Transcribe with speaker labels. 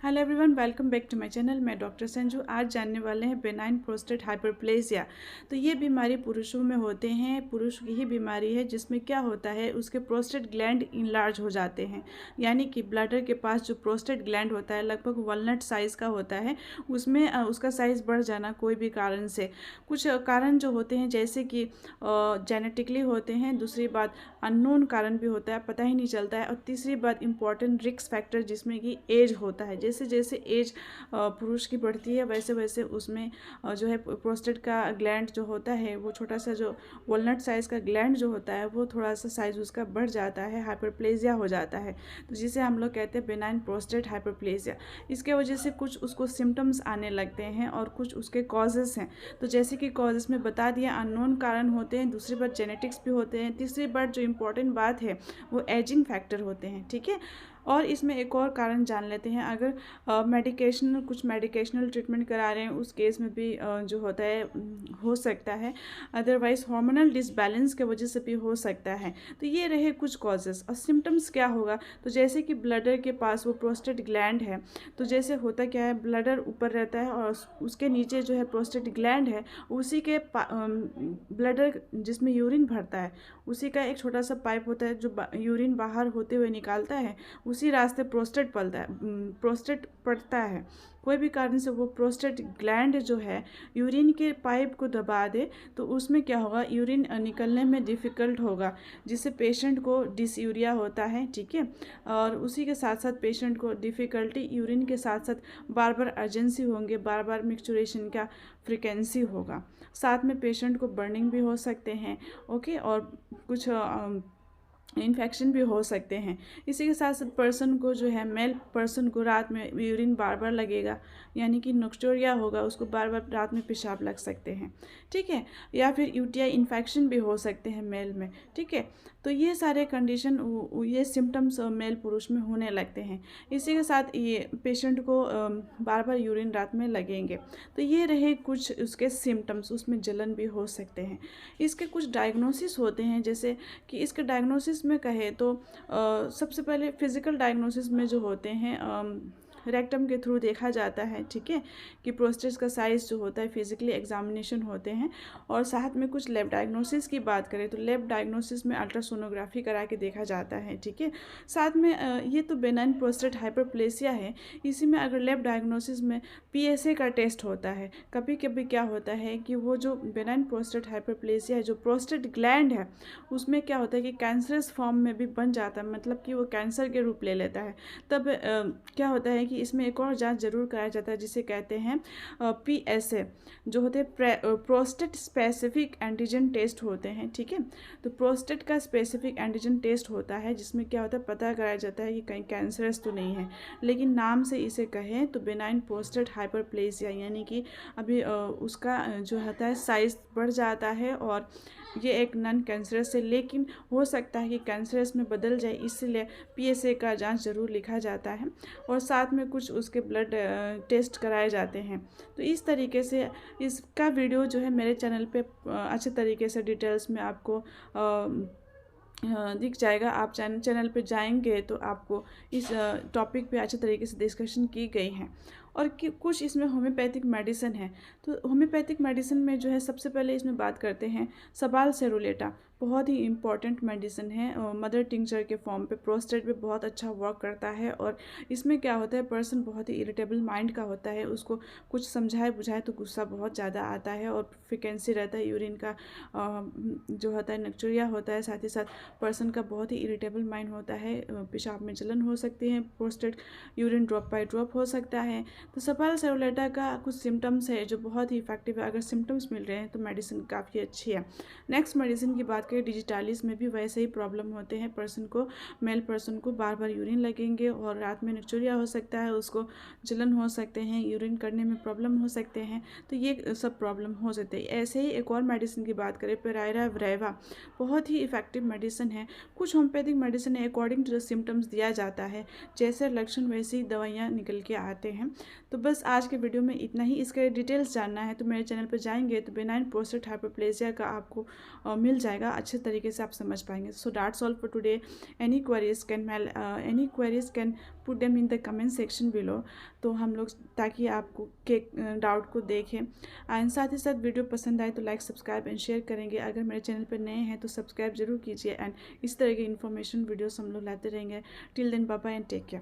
Speaker 1: Hello everyone, welcome back to my channel. मैं doctor Sanju. आज जानने वाले हैं बेनाइन प्रोस्टेट हाइपरप्लेजिया। तो ये बीमारी पुरुषों में होते हैं। पुरुष की ही बीमारी है जिसमें क्या होता है, उसके प्रोस्टेट ग्लैंड इनलार्ज हो जाते हैं। यानी कि ब्लैडर के पास जो प्रोस्टेट ग्लैंड होता है लगभग वॉलनट साइज़ का होता है, उसमें उसका साइज़ बढ़ जाना कोई भी कारण से। कुछ कारण जो होते हैं जैसे कि जेनेटिकली होते हैं, दूसरी बात अननोन कारण भी होता है, पता ही नहीं चलता है, और तीसरी बात इंपॉर्टेंट रिस्क फैक्टर जिसमें कि एज होता है। जैसे जैसे एज पुरुष की बढ़ती है वैसे वैसे उसमें जो है प्रोस्टेट का ग्लैंड जो होता है वो छोटा सा जो वॉलनट साइज़ का ग्लैंड जो होता है वो थोड़ा सा साइज़ उसका बढ़ जाता है, हाइपरप्लेजिया हो जाता है। तो जिसे हम लोग कहते हैं बेनाइन प्रोस्टेट हाइपरप्लेजिया। इसके वजह से कुछ उसको सिम्टम्स आने लगते हैं और कुछ उसके कॉजेज़ हैं। तो जैसे कि कॉजेज़ में बता दिया, अननोन कारण होते हैं, दूसरी बात जेनेटिक्स भी होते हैं, तीसरी बात जो इम्पोर्टेंट बात है वो एजिंग फैक्टर होते हैं। ठीक है, और इसमें एक और कारण जान लेते हैं। अगर कुछ मेडिकेशनल ट्रीटमेंट करा रहे हैं उस केस में भी जो होता है हो सकता है। अदरवाइज हार्मोनल डिसबैलेंस के वजह से भी हो सकता है। तो ये रहे कुछ कॉजेज़। और सिम्टम्स क्या होगा, तो जैसे कि ब्लडर के पास वो प्रोस्टेट ग्लैंड है, तो जैसे होता क्या है, ब्लडर ऊपर रहता है और उसके नीचे जो है प्रोस्टेट ग्लैंड है, उसी के ब्लडर जिसमें यूरिन भरता है उसी का एक छोटा सा पाइप होता है जो यूरिन बाहर होते हुए निकालता है, उसी रास्ते प्रोस्टेट पड़ता है। कोई भी कारण से वो प्रोस्टेट ग्लैंड जो है यूरिन के पाइप को दबा दे तो उसमें क्या होगा, यूरिन निकलने में डिफ़िकल्ट होगा, जिससे पेशेंट को डिसयूरिया होता है। ठीक है, और उसी के साथ साथ पेशेंट को डिफ़िकल्टी यूरिन के साथ साथ बार बार अर्जेंसी होंगे, बार बार मिक्सचुरेशन का फ्रिक्वेंसी होगा, साथ में पेशेंट को बर्निंग भी हो सकते हैं। ओके, और कुछ इन्फेक्शन भी हो सकते हैं। इसी के साथ साथ पर्सन को जो है, मेल पर्सन को रात में यूरिन बार बार लगेगा, यानी कि नोक्स्टोरिया होगा, उसको बार बार रात में पेशाब लग सकते हैं। ठीक है, या फिर यूटीआई इन्फेक्शन भी हो सकते हैं मेल में। ठीक है, तो ये सारे कंडीशन, ये सिम्टम्स मेल पुरुष में होने लगते हैं। इसी के साथ ये पेशेंट को बार बार यूरिन रात में लगेंगे। तो ये रहे कुछ उसके सिम्टम्स। उसमें जलन भी हो सकते हैं। इसके कुछ डायग्नोसिस होते हैं, जैसे कि इसके डायग्नोसिस में कहे तो सबसे पहले फिजिकल डायग्नोसिस में जो होते हैं रेक्टम के थ्रू देखा जाता है। ठीक है, कि प्रोस्टेट का साइज़ जो होता है फिजिकली एग्जामिनेशन होते हैं। और साथ में कुछ लैब डायग्नोसिस की बात करें तो लैब डायग्नोसिस में अल्ट्रासोनोग्राफी करा के देखा जाता है। ठीक है, साथ में ये तो बेनाइन प्रोस्टेट हाइपरप्लेसिया है, इसी में अगर लैब डायग्नोसिस में पीएसए का टेस्ट होता है। कभी कभी क्या होता है कि वो जो बेनाइन प्रोस्टेट हाइपरप्लेसिया है, जो प्रोस्टेट ग्लैंड है उसमें क्या होता है कि कैंसरस फॉर्म में भी बन जाता है, मतलब कि वो कैंसर के रूप ले लेता है। तब क्या होता है कि इसमें एक और जांच जरूर कराया जाता है जिसे कहते हैं पीएसए, जो होते हैं प्रोस्टेट स्पेसिफिक एंटीजन टेस्ट होते हैं। ठीक है, तो प्रोस्टेट का स्पेसिफिक एंटीजन टेस्ट होता है जिसमें क्या होता है, पता कराया जाता है कि कहीं कैंसरस तो नहीं है। लेकिन नाम से इसे कहें तो बेनाइन प्रोस्टेट हाइपरप्लेसिया, यानी कि अभी उसका जो होता है साइज बढ़ जाता है और ये एक नॉन कैंसरस है, लेकिन हो सकता है कि कैंसरस में बदल जाए, इसलिए पीएसए का जांच जरूर लिखा जाता है। और साथ में कुछ उसके ब्लड टेस्ट कराए जाते हैं। तो इस तरीके से इसका वीडियो जो है मेरे चैनल पे अच्छे तरीके से डिटेल्स में आपको दिख जाएगा। आप चैनल पे जाएंगे तो आपको इस टॉपिक पे अच्छे तरीके से डिस्कशन की गई है। और कुछ इसमें होम्योपैथिक मेडिसिन है। तो होम्योपैथिक मेडिसिन में जो है सबसे पहले इसमें बात करते हैं सबाल सेरुलेटा। बहुत ही इम्पॉर्टेंट मेडिसिन है, मदर टिंचर के फॉर्म पे प्रोस्टेट पे बहुत अच्छा वर्क करता है। और इसमें क्या होता है, पर्सन बहुत ही इरिटेबल माइंड का होता है, उसको कुछ समझाए बुझाए तो गुस्सा बहुत ज़्यादा आता है और फ्रिक्वेंसी रहता है यूरिन का जो होता है नक्चुरिया होता है। साथ ही साथ पर्सन का बहुत ही इरिटेबल माइंड होता है, पेशाब में जलन हो सकती है, prostate urine drop by drop हो सकता है। तो सबाल सेरुलेटा का कुछ सिम्टम्स है जो बहुत ही इफेक्टिव है। अगर सिम्टम्स मिल रहे हैं तो मेडिसिन काफ़ी अच्छी है। नेक्स्ट मेडिसिन की बात करें, डिजिटालिस में भी वैसे ही प्रॉब्लम होते हैं। मेल पर्सन को बार बार यूरिन लगेंगे और रात में निक्चुरिया हो सकता है, उसको जलन हो सकते हैं, यूरिन करने में प्रॉब्लम हो सकते हैं। तो ये सब प्रॉब्लम हो सकते हैं। ऐसे ही एक और मेडिसिन की बात करें, पेरायरा ब्रेवा, बहुत ही इफेक्टिव मेडिसिन है। कुछ होम्योपैथिक मेडिसिन है अकॉर्डिंग टू द सिम्टम्स दिया जाता है, जैसे लक्षण वैसी दवाइयाँ निकल के आते हैं। तो बस आज के वीडियो में इतना ही। इसके डिटेल्स जानना है तो मेरे चैनल पर जाएंगे तो बेनाइन प्रोस्टेट हाइपरप्लेजिया का आपको मिल जाएगा, अच्छे तरीके से आप समझ पाएंगे। So that's all for today. Any queries can put them in the comment section below, तो हम लोग ताकि आपको के डाउट को देखें। एंड साथ ही साथ वीडियो पसंद आए तो लाइक, सब्सक्राइब एंड शेयर करेंगे। अगर मेरे चैनल पर नए हैं तो सब्सक्राइब जरूर कीजिए। एंड इस तरह की इन्फॉर्मेशन वीडियोस हम लोग लाते रहेंगे। Till then bye bye and take care.